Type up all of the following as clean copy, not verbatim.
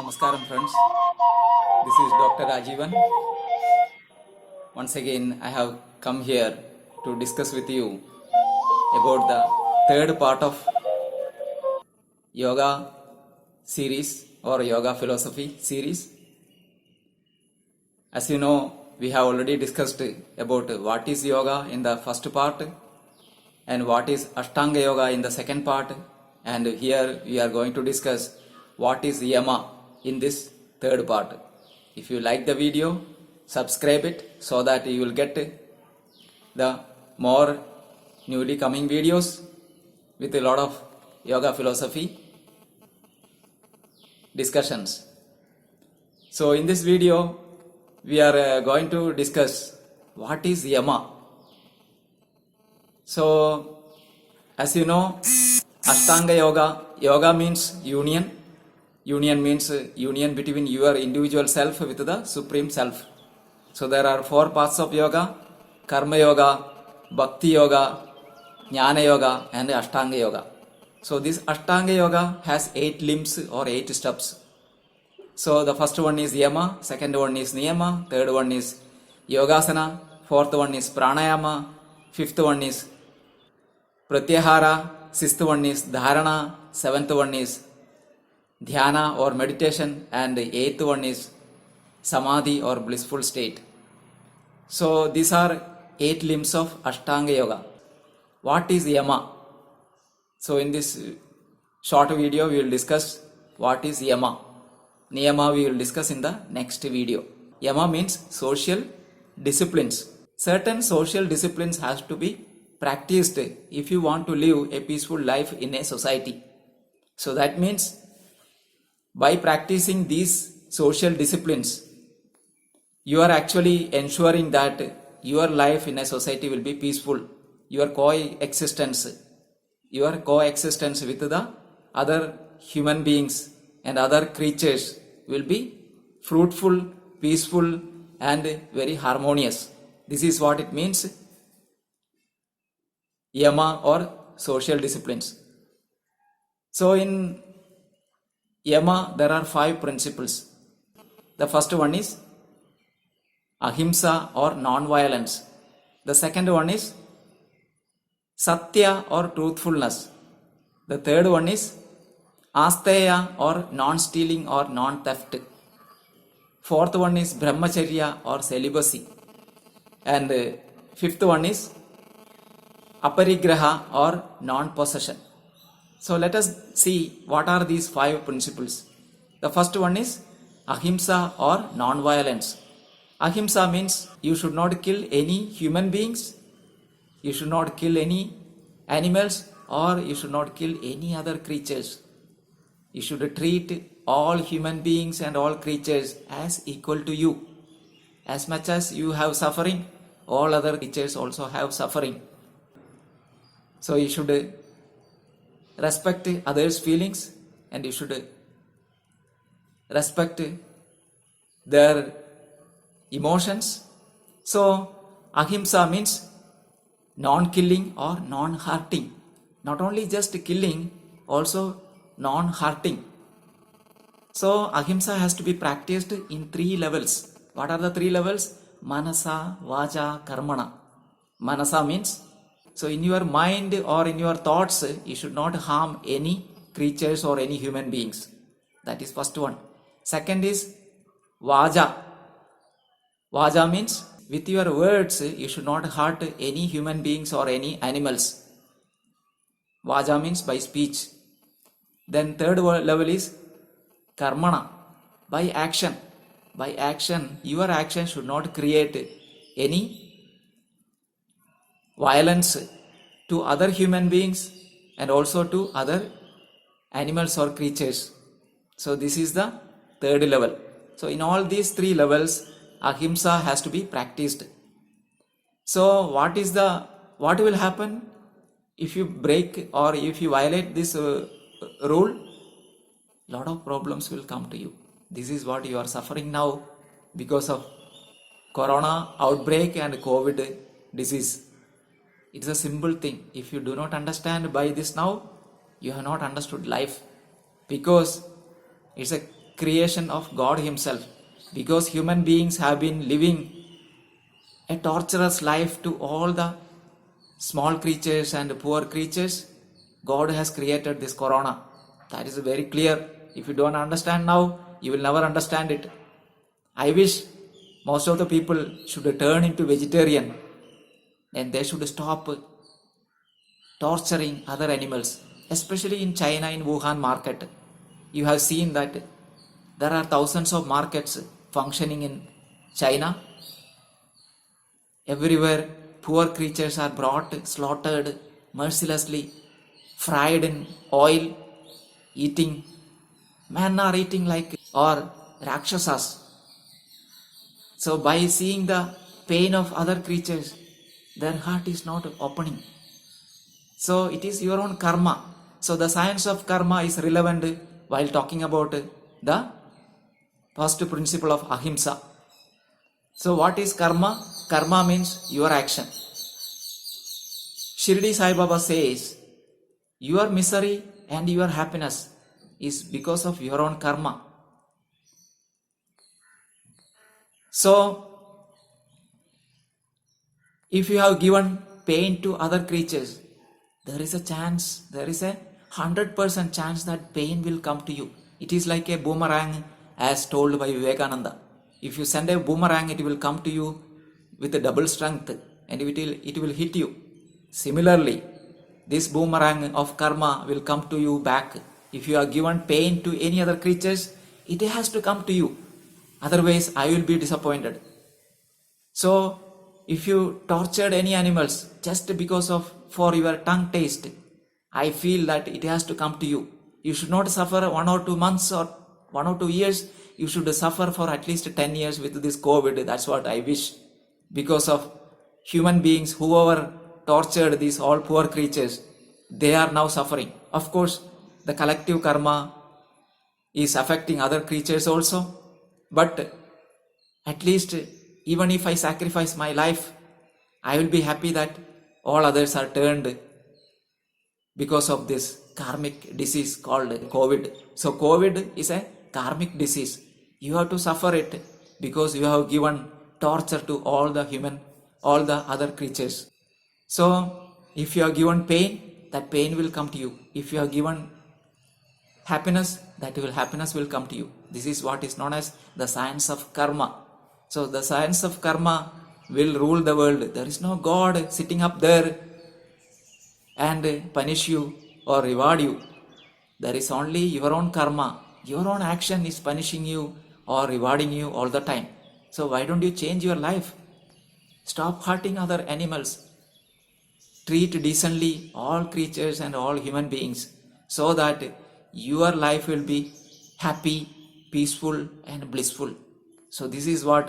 Namaskaram friends, this is Dr. Rajivan. Once again I have come here to discuss with you about the third part of yoga series or yoga philosophy series. As you know, we have already discussed about what is yoga in the first part and what is Ashtanga yoga in the second part, and here we are going to discuss what is yama in this third part. If you like the video, subscribe it so that you will get the more newly coming videos with a lot of yoga philosophy discussions. So in this video we are going to discuss what is yama. So as you know, Ashtanga yoga means union. Union means union between your individual self with the supreme self. So there are four parts of yoga: karma yoga, bhakti yoga, jnana yoga and Ashtanga yoga. So this Ashtanga yoga has 8 limbs or 8 steps. So the first one is yama, second one is niyama, third one is yogasana, fourth one is pranayama, fifth one is pratyahara, sixth one is dharana, seventh one is dhyana or meditation, and the eighth one is samadhi or blissful state. So these are 8 limbs of Ashtanga yoga. What is yama? So in this short video we will discuss what is yama. Niyama we will discuss in the next video. Yama means social disciplines. Certain social disciplines has to be practiced if you want to live a peaceful life in a society. So that means by practicing these social disciplines, you are actually ensuring that your life in a society will be peaceful. Your coexistence with the other human beings and other creatures will be fruitful, peaceful and very harmonious. This is what it means, yama or social disciplines. So in yama there are 5 principles. The first one is ahimsa or non-violence. The second one is satya or truthfulness. The third one is asteya or non-stealing or non-theft. Fourth one is brahmacharya or celibacy. And fifth one is aparigraha or non-possession. So let us see what are these 5 principles. The first one is ahimsa or non-violence. Ahimsa means you should not kill any human beings, you should not kill any animals, or you should not kill any other creatures. You should treat all human beings and all creatures as equal to you. As much as you have suffering, all other creatures also have suffering. So you should respect others' feelings and you should respect their emotions. So ahimsa means non-killing or non-hurting. Not only just killing, also non-hurting. So ahimsa has to be practiced in 3 levels. What are the 3 levels? Manasa, vacha, karmana. Manasa means, so in your mind or in your thoughts, you should not harm any creatures or any human beings. That is first one. Second is vaja. Vaja means with your words, you should not hurt any human beings or any animals. Vaja means by speech. Then third level is karmana, by action. By action, your action should not create any violence to other human beings and also to other animals or creatures. So this is the third level. So in all these 3 levels, ahimsa has to be practiced. So what will happen if you break or if you violate this rule? Lot of problems will come to you. This is what you are suffering now because of corona outbreak and COVID disease. It's a simple thing. If you do not understand by this now, you have not understood life, because it's a creation of God Himself. Because human beings have been living a torturous life to all the small creatures and poor creatures, God has created this corona. That is very clear. If you don't understand now, you will never understand it. I wish most of the people should turn into vegetarian and they should stop torturing other animals, especially in China, in Wuhan market. You have seen that there are thousands of markets functioning in China. Everywhere poor creatures are brought, slaughtered mercilessly, fried in oil, eating. Men are eating like or rakshasas. So by seeing the pain of other creatures, their heart is not opening. So it is your own karma. So the science of karma is relevant while talking about the first principle of ahimsa. So what is karma? Karma means your action. Shirdi Sai Baba says, your misery and your happiness is because of your own karma. So, if you have given pain to other creatures, there is a chance, there is a 100% chance that pain will come to you. It is like a boomerang as told by Vivekananda. If you send a boomerang, it will come to you with a double strength and it will hit you. Similarly, this boomerang of karma will come to you back. If you are given pain to any other creatures, it has to come to you. Otherwise, I will be disappointed. So, if you tortured any animals just because of for your tongue taste, I feel that it has to come to you. You should not suffer 1 or 2 months or 1 or 2 years. You should suffer for at least 10 years with this COVID. That's what I wish. Because of human beings, whoever tortured these all poor creatures, they are now suffering. Of course, the collective karma is affecting other creatures also. But at least even if I sacrifice my life, I will be happy that all others are turned because of this karmic disease called COVID. So COVID is a karmic disease. You have to suffer it because you have given torture to all the other creatures. So if you are given pain, that pain will come to you. If you are given happiness, happiness will come to you. This is what is known as the science of karma. So the science of karma will rule the world. There is no God sitting up there and punish you or reward you. There is only your own karma. Your own action is punishing you or rewarding you all the time. So why don't you change your life? Stop hurting other animals. Treat decently all creatures and all human beings so that your life will be happy, peaceful and blissful. So this is what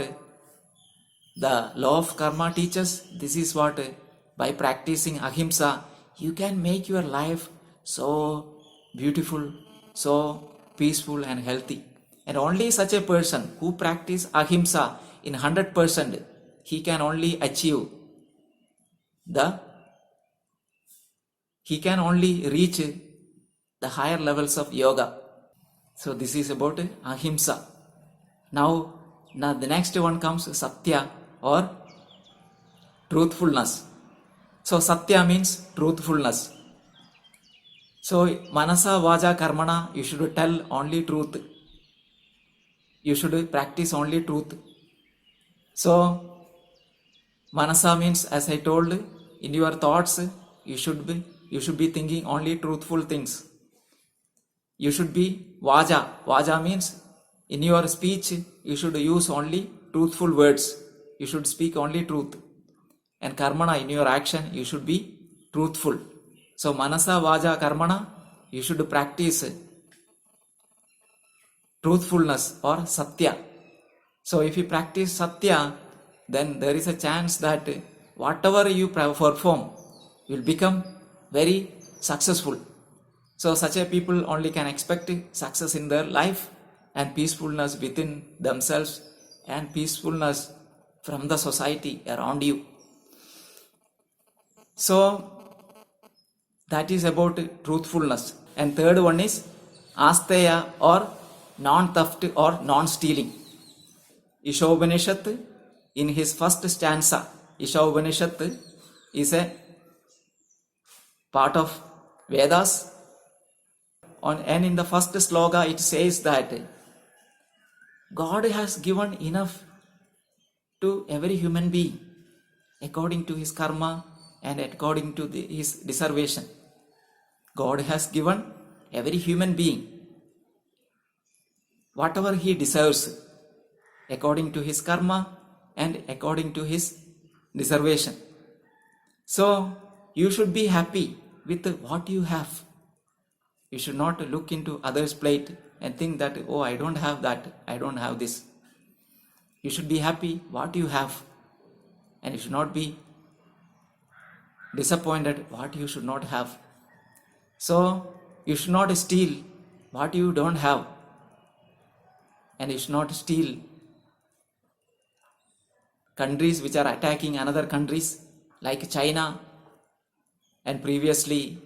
the law of karma teaches. This is what by practicing ahimsa, you can make your life so beautiful, so peaceful and healthy. And only such a person who practices ahimsa in 100%, he can only achieve he can only reach the higher levels of yoga. So this is about ahimsa. Now the next one comes satya or truthfulness. So satya means truthfulness. So manasa vaja karmana, you should tell only truth. You should practice only truth. So manasa means, as I told, in your thoughts you should be thinking only truthful things. You should be vaja. Vaja means in your speech you should use only truthful words. You should speak only truth. And karmana, in your action you should be truthful. So manasa vaja karmana, you should practice truthfulness or satya. So if you practice satya, then there is a chance that whatever you perform will become very successful. So such a people only can expect success in their life and peacefulness within themselves and peacefulness from the society around you. So that is about truthfulness. And third one is asteya or non-theft or non-stealing. Isha Upanishad, in his first stanza, Isha Upanishad is a part of Vedas, and in the first sloka it says that God has given enough to every human being according to his karma and according to his deservation. God has given every human being whatever he deserves according to his karma and according to his deservation. So you should be happy with what you have. You should not look into others' plate and think that, oh, I don't have that, I don't have this. You should be happy what you have, and you should not be disappointed what you should not have. So you should not steal what you don't have, and you should not steal countries which are attacking another countries like China, and previously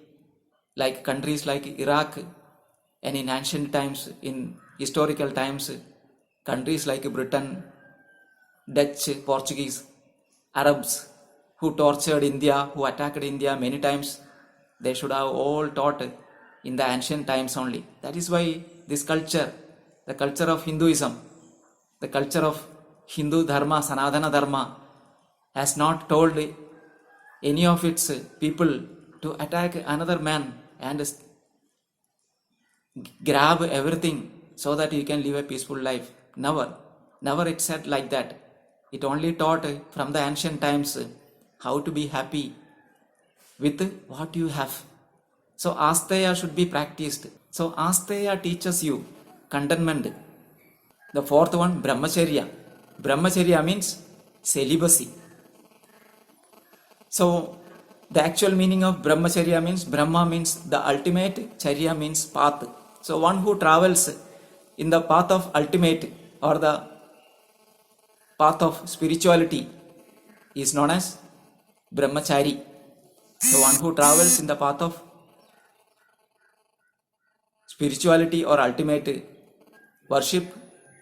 like countries like Iraq, and in ancient times, in historical times, countries like Britain, Dutch, Portuguese, Arabs who tortured India, who attacked India many times. They should have all taught in the ancient times only. That is why this culture, the culture of Hinduism, the culture of Hindu Dharma, Sanatana Dharma, has not told any of its people to attack another man and grab everything so that you can live a peaceful life. Never. Never it said like that. It only taught from the ancient times how to be happy with what you have. So asteya should be practiced. So asteya teaches you contentment. The fourth one, brahmacharya. Brahmacharya means celibacy. So the actual meaning of brahmacharya means, Brahma means the ultimate, charya means path. So one who travels in the path of ultimate or the path of spirituality is known as brahmachari. The one who travels in the path of spirituality or ultimate worship,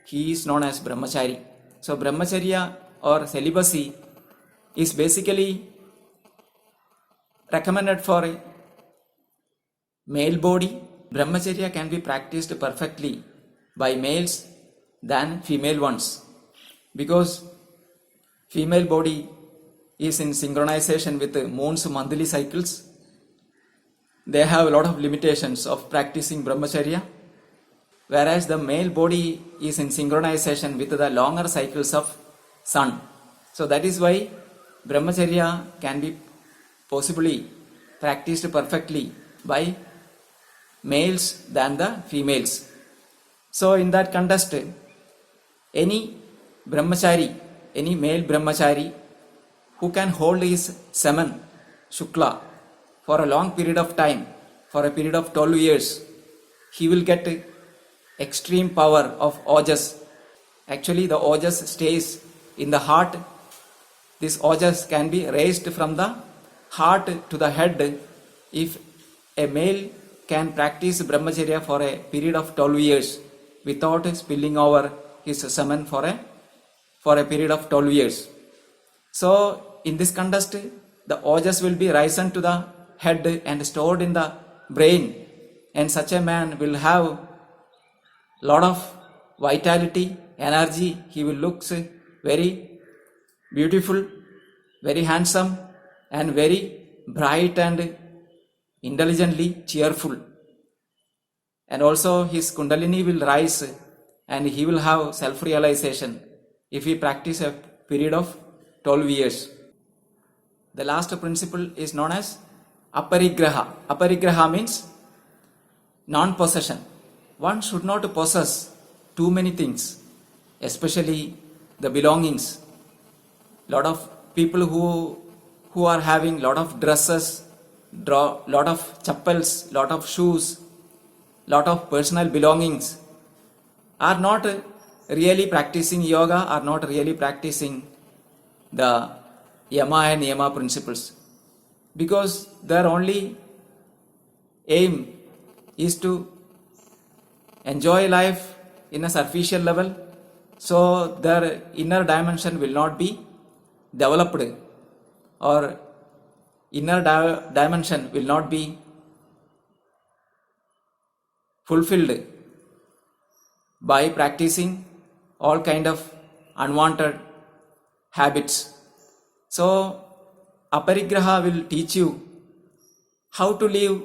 he is known as brahmachari. So brahmacharya or celibacy is basically recommended for a male body. Brahmacharya can be practiced perfectly by males than female ones, because female body is in synchronization with the moon's monthly cycles. They have a lot of limitations of practicing brahmacharya, whereas the male body is in synchronization with the longer cycles of sun. So that is why brahmacharya can be possibly practiced perfectly by males than the females. So in that context, any brahmachari, any male brahmachari who can hold his semen, shukla, for a long period of time, for a period of 12 years, he will get extreme power of ojas. Actually, the ojas stays in the heart. This ojas can be raised from the heart to the head if a male can practice brahmacharya for a period of 12 years without spilling over his semen for a period of 12 years. So in this context, the ojas will be risen to the head and stored in the brain, and such a man will have lot of vitality, energy. He will look very beautiful, very handsome, and very bright and intelligently cheerful. And also his kundalini will rise and he will have self-realization if he practice a period of 12 years. The last principle is known as aparigraha. Aparigraha means non-possession. One should not possess too many things, especially the belongings. Lot of people who are having lot of dresses, lot of chappals, lot of shoes, lot of personal belongings, are not really practicing yoga, are not really practicing the yama and niyama principles, because their only aim is to enjoy life in a superficial level, so their inner dimension will not be developed, or inner dimension will not be fulfilled by practicing all kind of unwanted habits. So aparigraha will teach you how to live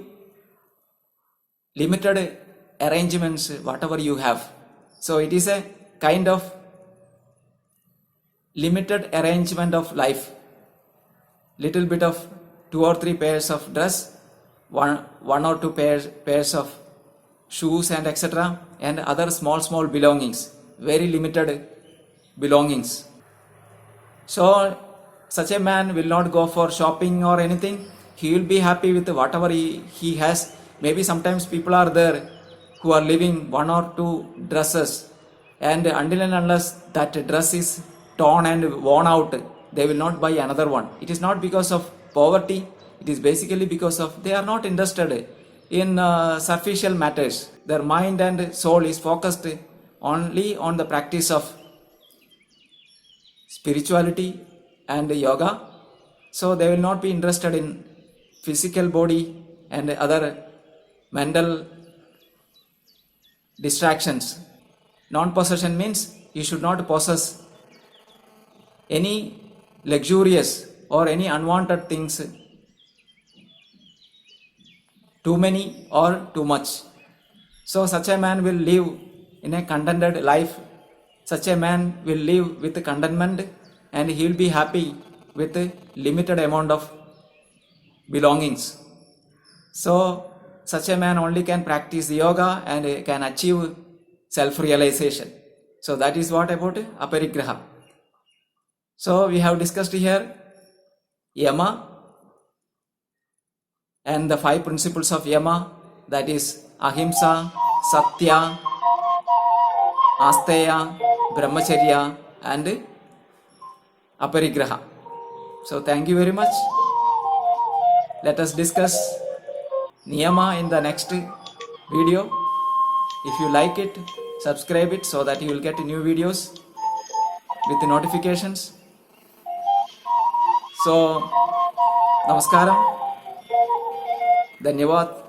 limited arrangements, whatever you have. So it is a kind of limited arrangement of life. Little bit of 2 or 3 pairs of dress, one or two pairs of shoes and etc., and other small belongings, very limited belongings. So such a man will not go for shopping or anything. He will be happy with whatever he has. Maybe sometimes people are there who are living 1 or 2 dresses, and until and unless that dress is torn and worn out, they will not buy another one. It is not because of poverty, it is basically because of they are not interested in superficial matters. Their mind and soul is focused only on the practice of spirituality and yoga. So they will not be interested in physical body and other mental distractions. Non-possession means you should not possess any luxurious or any unwanted things, too many or too much. So such a man will live in a contented life. Such a man will live with contentment, and he will be happy with a limited amount of belongings. So such a man only can practice yoga and can achieve self-realization. So that is what about aparigraha. So we have discussed here yama and the 5 principles of yama, that is ahimsa, satya, asteya, brahmacharya and aparigraha. So thank you very much. Let us discuss niyama in the next video. If you like it, subscribe it so that you will get new videos with notifications. So namaskaram, dhanyavad.